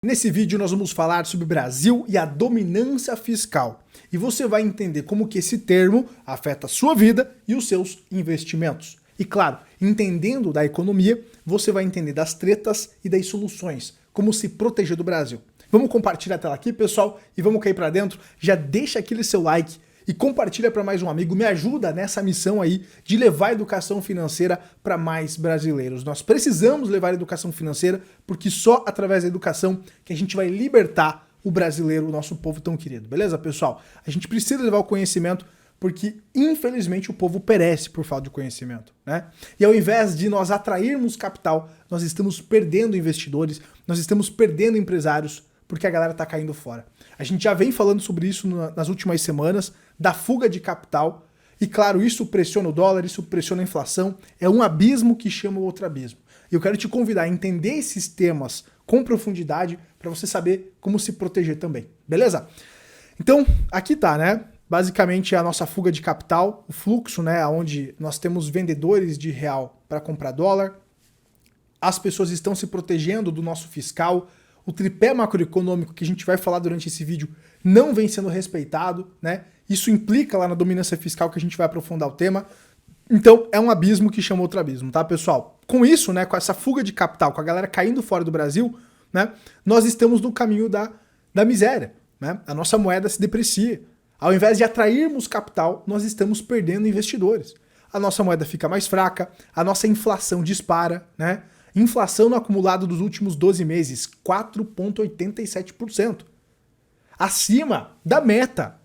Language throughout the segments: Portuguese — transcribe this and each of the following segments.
Nesse vídeo nós vamos falar sobre o Brasil e a dominância fiscal. E você vai entender como que esse termo afeta a sua vida e os seus investimentos. E claro, entendendo da economia, você vai entender das tretas e das soluções, como se proteger do Brasil. Vamos compartilhar a tela aqui, pessoal, e vamos cair para dentro. Já deixa aquele seu like e compartilha para mais um amigo. Me ajuda nessa missão aí de levar a educação financeira para mais brasileiros. Nós precisamos levar a educação financeira porque só através da educação que a gente vai libertar o brasileiro, o nosso povo tão querido. Beleza, pessoal? A gente precisa levar o conhecimento porque, infelizmente, o povo perece por falta de conhecimento, né? E ao invés de nós atrairmos capital, nós estamos perdendo investidores, nós estamos perdendo empresários, porque a galera tá caindo fora. A gente já vem falando sobre isso nas últimas semanas, da fuga de capital, e claro, isso pressiona o dólar, isso pressiona a inflação, é um abismo que chama o outro abismo. E eu quero te convidar a entender esses temas com profundidade, para você saber como se proteger também, beleza? Então, aqui tá, né? Basicamente é a nossa fuga de capital, o fluxo, né? Onde nós temos vendedores de real para comprar dólar, as pessoas estão se protegendo do nosso fiscal, o tripé macroeconômico que a gente vai falar durante esse vídeo não vem sendo respeitado, né? Isso implica lá na dominância fiscal que a gente vai aprofundar o tema. Então é um abismo que chama outro abismo, tá, pessoal? Com isso, né, com essa fuga de capital, com a galera caindo fora do Brasil, né, nós estamos no caminho da miséria, né? A nossa moeda se deprecia. Ao invés de atrairmos capital, nós estamos perdendo investidores. A nossa moeda fica mais fraca, a nossa inflação dispara, né? Inflação no acumulado dos últimos 12 meses, 4,87%. Acima da meta.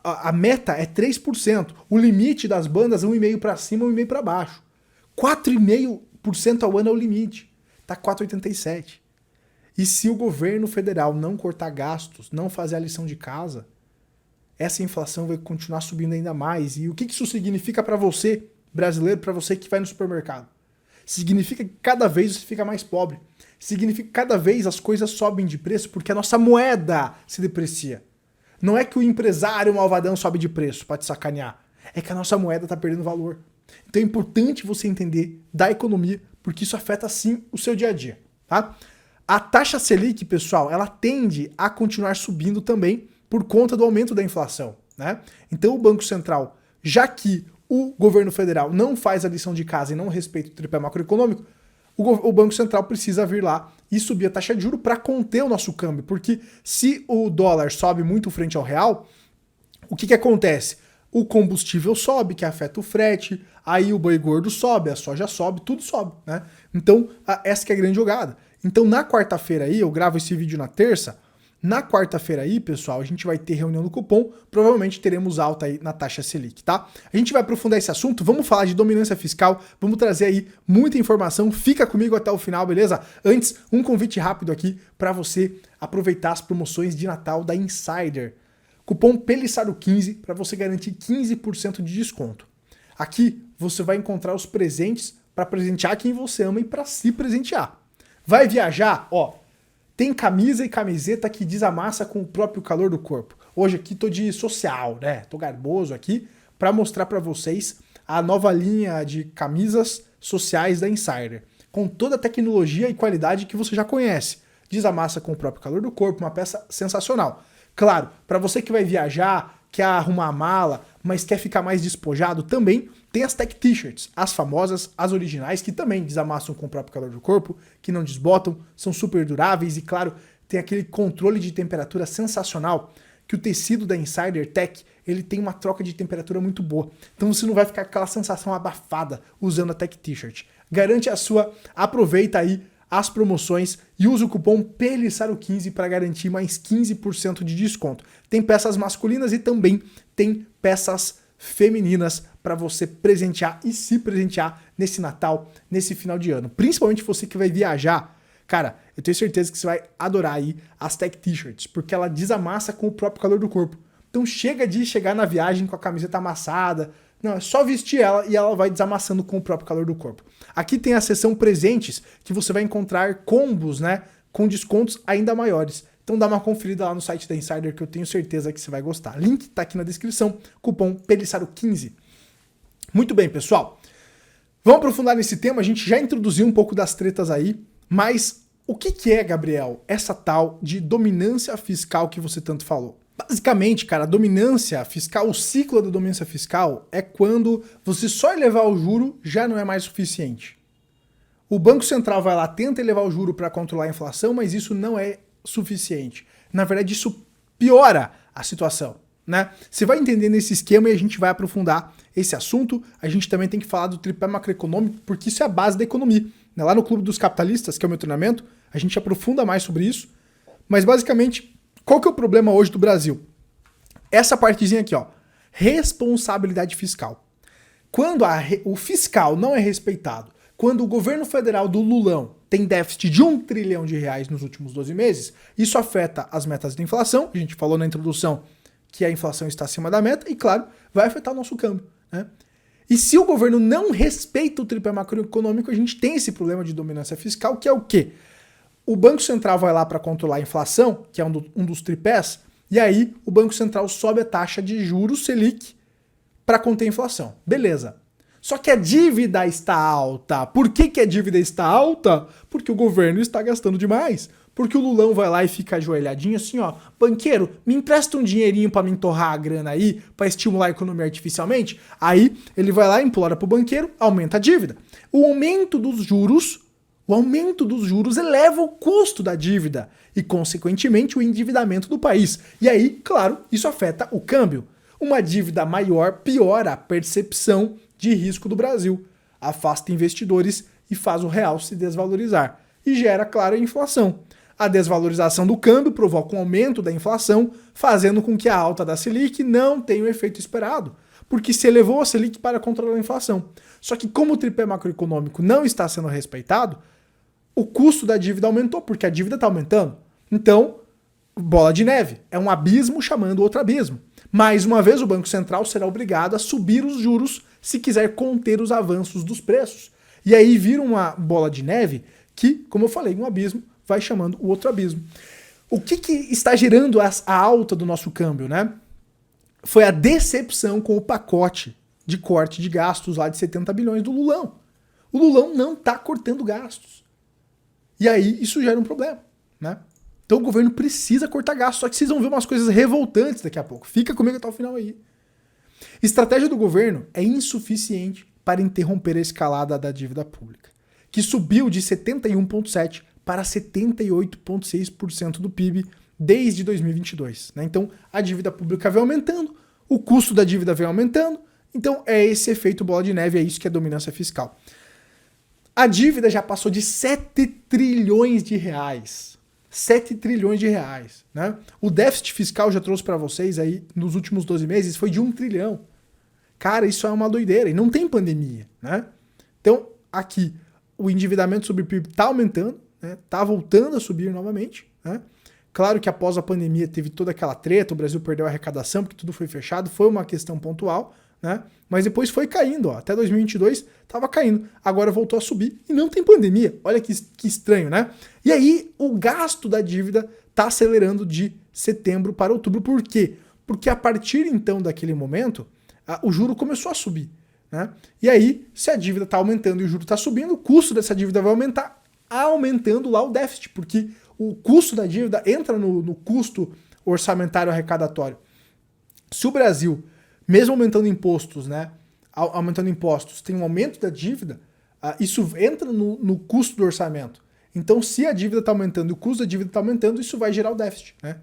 A meta é 3%. O limite das bandas é 1,5% para cima, 1,5% para baixo. 4,5% ao ano é o limite. Tá 4,87%. E se o governo federal não cortar gastos, não fazer a lição de casa, essa inflação vai continuar subindo ainda mais. E o que isso significa para você, brasileiro, para você que vai no supermercado? Significa que cada vez você fica mais pobre. Significa que cada vez as coisas sobem de preço porque a nossa moeda se deprecia. Não é que o empresário malvadão sobe de preço para te sacanear. É que a nossa moeda está perdendo valor. Então é importante você entender da economia porque isso afeta sim o seu dia a dia, tá? A taxa Selic, pessoal, ela tende a continuar subindo também por conta do aumento da inflação, né? Então o Banco Central, já que o governo federal não faz a lição de casa e não respeita o tripé macroeconômico, o Banco Central precisa vir lá e subir a taxa de juros para conter o nosso câmbio, porque se o dólar sobe muito frente ao real, o que acontece? O combustível sobe, que afeta o frete, aí o boi gordo sobe, a soja sobe, tudo sobe, né? Então, essa que é a grande jogada. Então, na quarta-feira aí, eu gravo esse vídeo na terça. Na quarta-feira aí, pessoal, a gente vai ter reunião do cupom, provavelmente teremos alta aí na taxa Selic, tá? A gente vai aprofundar esse assunto, vamos falar de dominância fiscal, vamos trazer aí muita informação, fica comigo até o final, beleza? Antes, um convite rápido aqui para você aproveitar as promoções de Natal da Insider. Cupom PELISSARO15 para você garantir 15% de desconto. Aqui você vai encontrar os presentes para presentear quem você ama e para se presentear. Vai viajar? Ó, tem camisa e camiseta que desamassa com o próprio calor do corpo. Hoje aqui tô de social, né? Tô garboso aqui para mostrar para vocês a nova linha de camisas sociais da Insider, com toda a tecnologia e qualidade que você já conhece. Desamassa com o próprio calor do corpo, uma peça sensacional. Claro, para você que vai viajar, quer arrumar a mala, mas quer ficar mais despojado, também tem as Tech T-shirts, as famosas, as originais, que também desamassam com o próprio calor do corpo, que não desbotam, são super duráveis e, claro, tem aquele controle de temperatura sensacional, que o tecido da Insider Tech, ele tem uma troca de temperatura muito boa. Então você não vai ficar com aquela sensação abafada usando a Tech T-shirt. Garante a sua, aproveita aí as promoções e usa o cupom PELISSARO15 para garantir mais 15% de desconto. Tem peças masculinas e também tem peças femininas para você presentear e se presentear nesse Natal, nesse final de ano. Principalmente você que vai viajar, cara, eu tenho certeza que você vai adorar aí as Tech T-shirts, porque ela desamassa com o próprio calor do corpo. Então chega de chegar na viagem com a camiseta amassada, não, é só vestir ela e ela vai desamassando com o próprio calor do corpo. Aqui tem a seção presentes, que você vai encontrar combos, né, com descontos ainda maiores. Então dá uma conferida lá no site da Insider que eu tenho certeza que você vai gostar. Link tá aqui na descrição, cupom PELISSARO15. Muito bem, pessoal. Vamos aprofundar nesse tema, a gente já introduziu um pouco das tretas aí, mas O que é, Gabriel, essa tal de dominância fiscal que você tanto falou? Basicamente, cara, a dominância fiscal, o ciclo da dominância fiscal é quando você só elevar o juro já não é mais suficiente. O Banco Central vai lá, tenta elevar o juro para controlar a inflação, mas isso não é suficiente. Na verdade, isso piora a situação, né? Você vai entender nesse esquema e a gente vai aprofundar esse assunto. A gente também tem que falar do tripé macroeconômico, porque isso é a base da economia. Lá no Clube dos Capitalistas, que é o meu treinamento, a gente aprofunda mais sobre isso. Mas basicamente, qual que é o problema hoje do Brasil? Essa partezinha aqui, ó, responsabilidade fiscal. Quando o fiscal não é respeitado, quando o governo federal do Lulão tem déficit de R$1 trilhão nos últimos 12 meses, isso afeta as metas de inflação. A gente falou na introdução que a inflação está acima da meta e, claro, vai afetar o nosso câmbio, né? E se o governo não respeita o tripé macroeconômico, a gente tem esse problema de dominância fiscal, que é o quê? O Banco Central vai lá para controlar a inflação, que é um dos tripés, e aí o Banco Central sobe a taxa de juros Selic para conter a inflação. Beleza. Só que a dívida está alta. Por que a dívida está alta? Porque o governo está gastando demais. Porque o Lulão vai lá e fica ajoelhadinho assim, ó, banqueiro, me empresta um dinheirinho para me entorrar a grana aí, para estimular a economia artificialmente. Aí ele vai lá, implora pro banqueiro, aumenta a dívida. O aumento dos juros eleva o custo da dívida e, consequentemente, o endividamento do país. E aí, claro, isso afeta o câmbio. Uma dívida maior piora a percepção de risco do Brasil, afasta investidores e faz o real se desvalorizar. E gera, claro, a inflação. A desvalorização do câmbio provoca um aumento da inflação, fazendo com que a alta da Selic não tenha o efeito esperado, porque se elevou a Selic para controlar a inflação. Só que como o tripé macroeconômico não está sendo respeitado, o custo da dívida aumentou, porque a dívida está aumentando. Então, bola de neve, é um abismo chamando outro abismo. Mais uma vez, o Banco Central será obrigado a subir os juros se quiser conter os avanços dos preços. E aí vira uma bola de neve que, como eu falei, um abismo vai chamando o outro abismo. O que está gerando a alta do nosso câmbio, né? Foi a decepção com o pacote de corte de gastos lá de 70 bilhões do Lulão. O Lulão não está cortando gastos. E aí isso gera um problema, né? Então o governo precisa cortar gastos, só que vocês vão ver umas coisas revoltantes daqui a pouco. Fica comigo até o final aí. Estratégia do governo é insuficiente para interromper a escalada da dívida pública, que subiu de 71,7% para 78,6% do PIB desde 2022. Né? Então a dívida pública vem aumentando, o custo da dívida vem aumentando, então é esse efeito bola de neve, é isso que é dominância fiscal. A dívida já passou de 7 trilhões de reais. 7 trilhões de reais, né? O déficit fiscal, já trouxe para vocês aí nos últimos 12 meses, foi de 1 trilhão. Cara, isso é uma doideira e não tem pandemia, né? Então, aqui, o endividamento sobre o PIB tá aumentando, né? Tá voltando a subir novamente, né? Claro que após a pandemia teve toda aquela treta, o Brasil perdeu a arrecadação porque tudo foi fechado, foi uma questão pontual, né? Mas depois foi caindo, ó. Até 2022 estava caindo, agora voltou a subir e não tem pandemia. Olha que estranho, né? E aí o gasto da dívida está acelerando de setembro para outubro. Por quê? Porque a partir então daquele momento, o juro começou a subir, né? E aí, se a dívida está aumentando e o juro está subindo, o custo dessa dívida vai aumentar, aumentando lá o déficit, porque o custo da dívida entra no custo orçamentário arrecadatório. Se o Brasil, mesmo aumentando impostos, né, aumentando impostos, tem um aumento da dívida, isso entra no custo do orçamento. Então, se a dívida está aumentando e o custo da dívida está aumentando, isso vai gerar o déficit, né?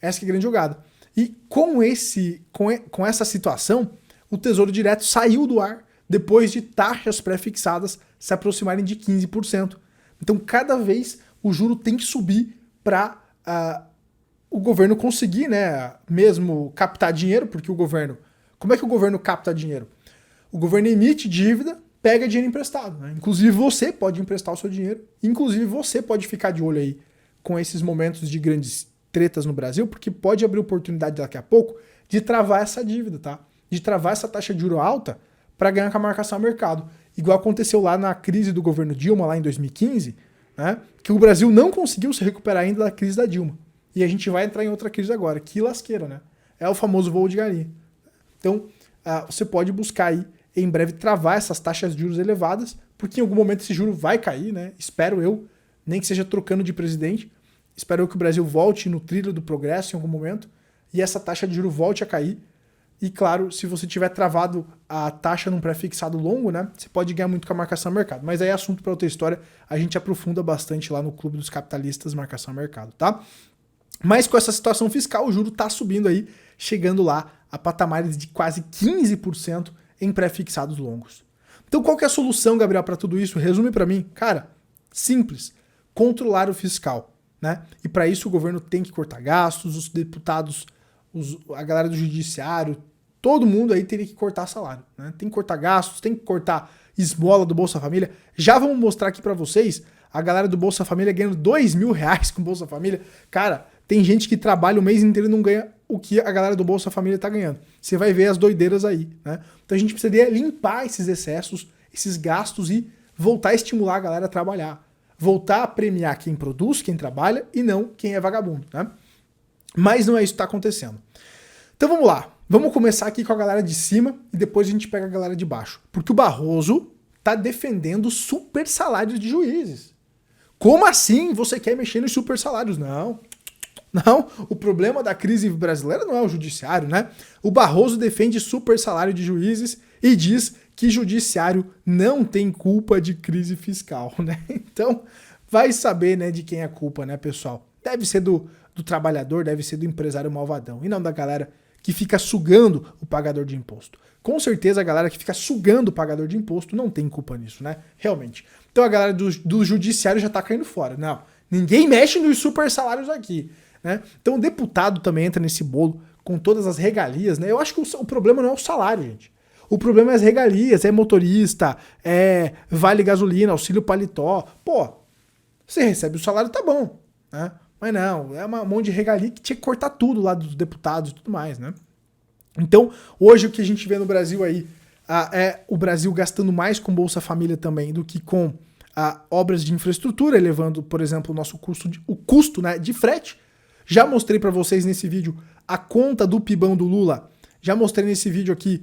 Essa que é a grande jogada. E com essa situação, o Tesouro Direto saiu do ar depois de taxas pré-fixadas se aproximarem de 15%. Então, cada vez o juro tem que subir para o governo conseguir, né, mesmo captar dinheiro, porque o governo... Como é que o governo capta dinheiro? O governo emite dívida, pega dinheiro emprestado, né? Inclusive você pode emprestar o seu dinheiro, inclusive você pode ficar de olho aí com esses momentos de grandes tretas no Brasil, porque pode abrir oportunidade daqui a pouco de travar essa dívida, tá? De travar essa taxa de juro alta para ganhar com a marcação ao mercado. Igual aconteceu lá na crise do governo Dilma, lá em 2015, né? Que o Brasil não conseguiu se recuperar ainda da crise da Dilma. E a gente vai entrar em outra crise agora. Que lasqueira, né? É o famoso voo de galinha. Então, você pode buscar aí, em breve, travar essas taxas de juros elevadas, porque em algum momento esse juro vai cair, né? Espero eu. nem que seja trocando de presidente. Espero que o Brasil volte no trilho do progresso em algum momento e essa taxa de juros volte a cair. E claro, se você tiver travado a taxa num pré-fixado longo, né, você pode ganhar muito com a marcação a mercado. Mas aí é assunto para outra história, a gente aprofunda bastante lá no Clube dos Capitalistas, marcação a mercado, tá? Mas com essa situação fiscal, o juro tá subindo aí, chegando lá a patamares de quase 15% em pré-fixados longos. Então qual que é a solução, Gabriel, para tudo isso? Resume para mim. Cara, simples, controlar o fiscal, né? E para isso o governo tem que cortar gastos, os deputados, a galera do judiciário, todo mundo aí teria que cortar salário, né? Tem que cortar gastos, tem que cortar esmola do Bolsa Família. Já vamos mostrar aqui para vocês a galera do Bolsa Família ganhando R$2.000 com Bolsa Família. Cara, tem gente que trabalha o mês inteiro e não ganha o que a galera do Bolsa Família tá ganhando. Você vai ver as doideiras aí, né? Então a gente precisaria limpar esses excessos, esses gastos e voltar a estimular a galera a trabalhar. Voltar a premiar quem produz, quem trabalha e não quem é vagabundo, né? Mas não é isso que tá acontecendo. Então vamos lá. Vamos começar aqui com a galera de cima e depois a gente pega a galera de baixo. Porque o Barroso tá defendendo super salários de juízes. Como assim você quer mexer nos super salários? Não. Não, o problema da crise brasileira não é o judiciário, né? O Barroso defende super salário de juízes e diz que judiciário não tem culpa de crise fiscal, né? Então, vai saber, né, de quem é a culpa, né, pessoal? Deve ser do trabalhador, deve ser do empresário malvadão, e não da galera que fica sugando o pagador de imposto. Com certeza a galera que fica sugando o pagador de imposto não tem culpa nisso, né? Realmente. Então a galera do judiciário já tá caindo fora. Não, ninguém mexe nos super salários aqui, né? Então o deputado também entra nesse bolo com todas as regalias, né? Eu acho que o problema não é o salário, gente. O problema é as regalias, é motorista, é vale gasolina, auxílio paletó. Pô, você recebe o salário, tá bom, né? Mas não, é um monte de regalia que tinha que cortar tudo lá dos deputados e tudo mais, né? Então, hoje o que a gente vê no Brasil aí é o Brasil gastando mais com Bolsa Família também do que com obras de infraestrutura, elevando, por exemplo, o custo, né, de frete. Já mostrei para vocês nesse vídeo a conta do PIBão do Lula. Já mostrei nesse vídeo aqui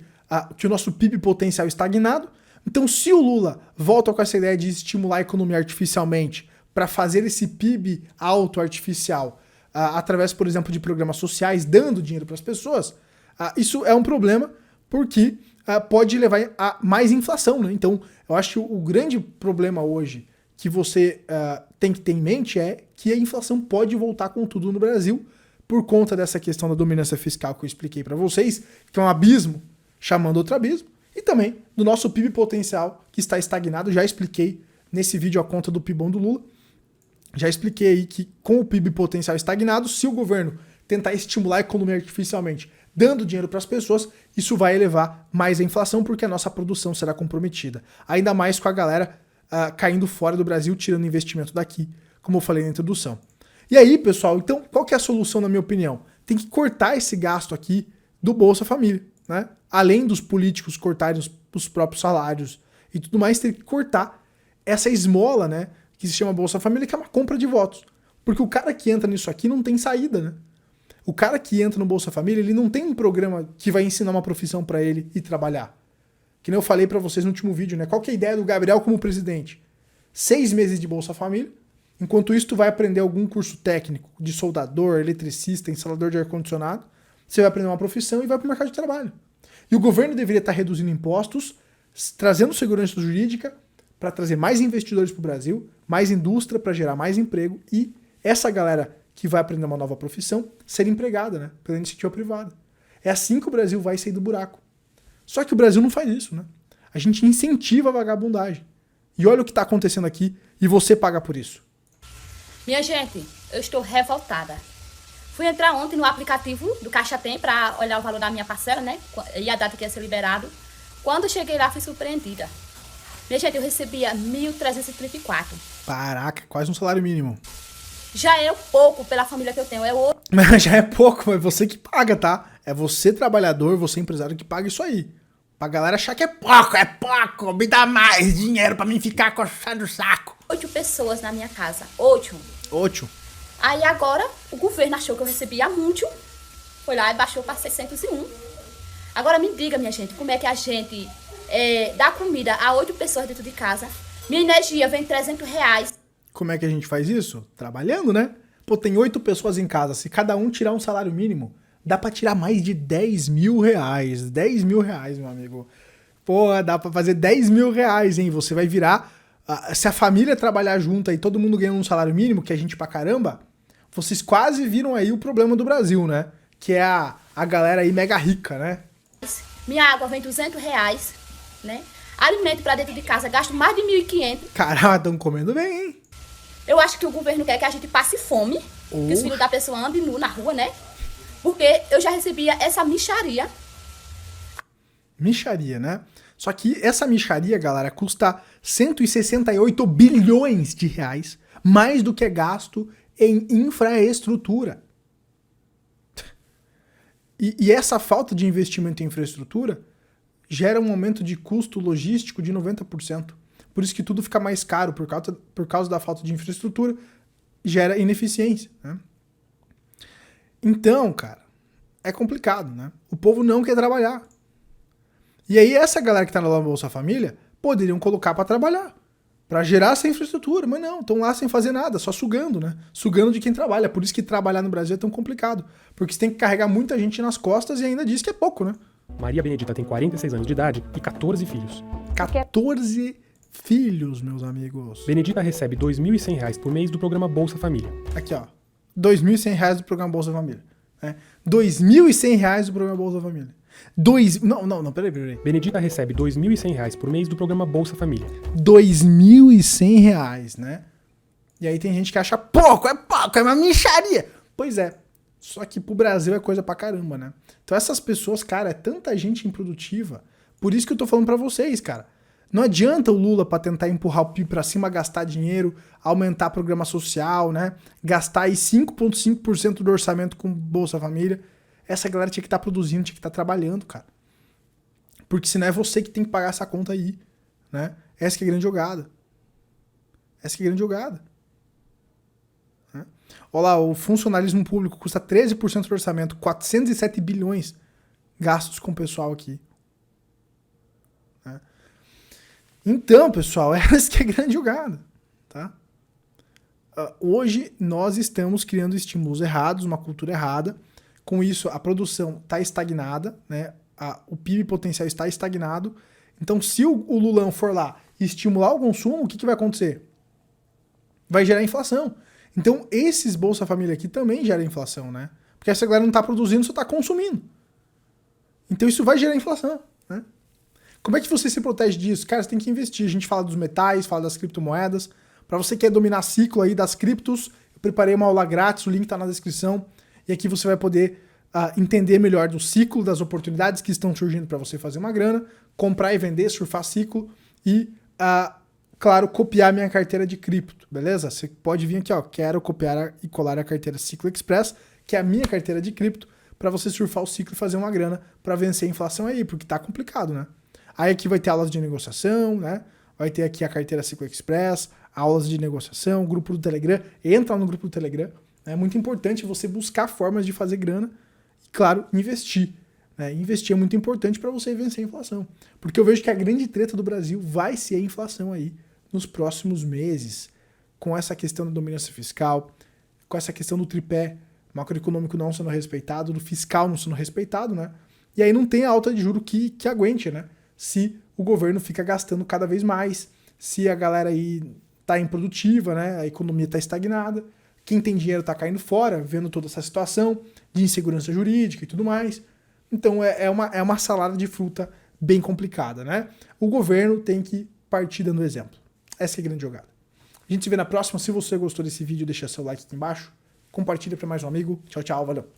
que o nosso PIB potencial está estagnado. Então, se o Lula volta com essa ideia de estimular a economia artificialmente para fazer esse PIB alto artificial através, por exemplo, de programas sociais, dando dinheiro para as pessoas, isso é um problema porque pode levar a mais inflação, né? Então, eu acho que o grande problema hoje que você tem que ter em mente é que a inflação pode voltar com tudo no Brasil por conta dessa questão da dominância fiscal que eu expliquei para vocês, que é um abismo chamando outro abismo, e também do nosso PIB potencial que está estagnado. Já expliquei nesse vídeo a conta do PIBão do Lula. Já expliquei aí que com o PIB potencial estagnado, se o governo tentar estimular a economia artificialmente, dando dinheiro para as pessoas, isso vai elevar mais a inflação porque a nossa produção será comprometida. Ainda mais com a galera caindo fora do Brasil, tirando investimento daqui, como eu falei na introdução. E aí, pessoal, então qual que é a solução na minha opinião? Tem que cortar esse gasto aqui do Bolsa Família, né? Além dos políticos cortarem os próprios salários e tudo mais, tem que cortar essa esmola, né, que se chama Bolsa Família, que é uma compra de votos. Porque o cara que entra nisso aqui não tem saída, né? O cara que entra no Bolsa Família, ele não tem um programa que vai ensinar uma profissão para ele e trabalhar. Que nem eu falei para vocês no último vídeo, né? Qual que é a ideia do Gabriel como presidente? 6 meses de Bolsa Família. Enquanto isso, tu vai aprender algum curso técnico de soldador, eletricista, instalador de ar-condicionado. Você vai aprender uma profissão e vai para o mercado de trabalho. E o governo deveria estar reduzindo impostos, trazendo segurança jurídica para trazer mais investidores para o Brasil, mais indústria para gerar mais emprego e essa galera que vai aprender uma nova profissão ser empregada, né, pela iniciativa privada. É assim que o Brasil vai sair do buraco. Só que o Brasil não faz isso, né? A gente incentiva a vagabundagem. E olha o que está acontecendo aqui e você paga por isso. Minha gente, eu estou revoltada. Fui entrar ontem no aplicativo do Caixa Tem para olhar o valor da minha parcela, né? E a data que ia ser liberado. Quando cheguei lá, fui surpreendida. Minha gente, eu recebia R$ 1.334. Caraca, quase um salário mínimo. Já é pouco pela família que eu tenho. Mas já é pouco, mas você que paga, tá? É você trabalhador, você empresário que paga isso aí. Pra galera achar que é pouco, me dá mais dinheiro pra mim ficar coçando o saco. 8 pessoas na minha casa, 8. Aí agora, o governo achou que eu recebia muito, foi lá e baixou para 601. Agora me diga, minha gente, como é que a gente dá comida a 8 pessoas dentro de casa? Minha energia vem R$300. Como é que a gente faz isso? Trabalhando, né? Pô, tem 8 pessoas em casa. Se cada um tirar um salário mínimo, dá pra tirar mais de 10 mil reais. 10 mil reais, meu amigo. Pô, dá pra fazer 10 mil reais, hein? Você vai virar... Se a família trabalhar junto aí, todo mundo ganhando um salário mínimo, que é gente pra caramba, vocês quase viram aí o problema do Brasil, né? Que é a galera aí mega rica, né? Minha água vem R$200, né? Alimento pra dentro de casa, gasto mais de 1.500. Caramba, estão comendo bem, hein? Eu acho que o governo quer que a gente passe fome, que os filhos da pessoa andem nu na rua, né? Porque eu já recebia essa mixaria. Mixaria, né? Só que essa mixaria, galera, custa 168 bilhões de reais, mais do que é gasto em infraestrutura. E essa falta de investimento em infraestrutura gera um aumento de custo logístico de 90%. Por isso que tudo fica mais caro, por causa da falta de infraestrutura, gera ineficiência, né? Então, cara, é complicado, né? O povo não quer trabalhar. E aí essa galera que tá na Bolsa Família poderiam colocar para trabalhar, para gerar essa infraestrutura, mas não, estão lá sem fazer nada, só sugando, né? Sugando de quem trabalha. Por isso que trabalhar no Brasil é tão complicado, porque você tem que carregar muita gente nas costas e ainda diz que é pouco, né? Maria Benedita tem 46 anos de idade e 14 filhos. 14 filhos, meus amigos. Benedita recebe R$ 2.100 por mês do programa Bolsa Família. Aqui, ó. R$ 2.100 do programa Bolsa Família. Né? R$ 2.100 do programa Bolsa Família. Não, peraí. Benedita recebe R$ 2.100 por mês do programa Bolsa Família. R$ 2.100, né? E aí tem gente que acha pouco, é uma mixaria. Pois é. Só que pro Brasil é coisa pra caramba, né? Então essas pessoas, cara, é tanta gente improdutiva. Por isso que eu tô falando pra vocês, cara. Não adianta o Lula pra tentar empurrar o PIB pra cima, gastar dinheiro, aumentar programa social, né? Gastar aí 5,5% do orçamento com Bolsa Família. Essa galera tinha que estar produzindo, tinha que estar trabalhando, cara. Porque senão é você que tem que pagar essa conta aí, né? Essa que é a grande jogada. Né? Olha lá, o funcionalismo público custa 13% do orçamento, 407 bilhões gastos com o pessoal aqui. Né? Então, pessoal, essa que é a grande jogada, tá? Hoje nós estamos criando estímulos errados, uma cultura errada. Com isso, a produção está estagnada, né? O PIB potencial está estagnado. Então, se o Lulão for lá e estimular o consumo, o que vai acontecer? Vai gerar inflação. Então, esses Bolsa Família aqui também geram inflação, né? Porque essa galera não está produzindo, só está consumindo. Então, isso vai gerar inflação, né? Como é que você se protege disso? Cara, você tem que investir. A gente fala dos metais, fala das criptomoedas. Para você que quer dominar ciclo aí das criptos, eu preparei uma aula grátis, o link está na descrição. E aqui você vai poder entender melhor do ciclo, das oportunidades que estão surgindo para você fazer uma grana, comprar e vender, surfar ciclo e, claro, copiar minha carteira de cripto, beleza? Você pode vir aqui, ó, quero copiar e colar a carteira Ciclo Express, que é a minha carteira de cripto, para você surfar o ciclo e fazer uma grana para vencer a inflação aí, porque tá complicado, né? Aí aqui vai ter aulas de negociação, né? Vai ter aqui a carteira Ciclo Express, aulas de negociação, grupo do Telegram, entra no grupo do Telegram. É muito importante você buscar formas de fazer grana e, claro, investir. Né? Investir é muito importante para você vencer a inflação. Porque eu vejo que a grande treta do Brasil vai ser a inflação aí nos próximos meses, com essa questão da dominância fiscal, com essa questão do tripé macroeconômico não sendo respeitado, do fiscal não sendo respeitado, né? E aí não tem a alta de juros que aguente, né? Se o governo fica gastando cada vez mais, se a galera aí tá improdutiva, né? A economia tá estagnada. Quem tem dinheiro está caindo fora, vendo toda essa situação de insegurança jurídica e tudo mais. Então é uma salada de fruta bem complicada, né? O governo tem que partir dando exemplo. Essa é a grande jogada. A gente se vê na próxima. Se você gostou desse vídeo, deixa seu like aqui embaixo. Compartilha para mais um amigo. Tchau, tchau. Valeu.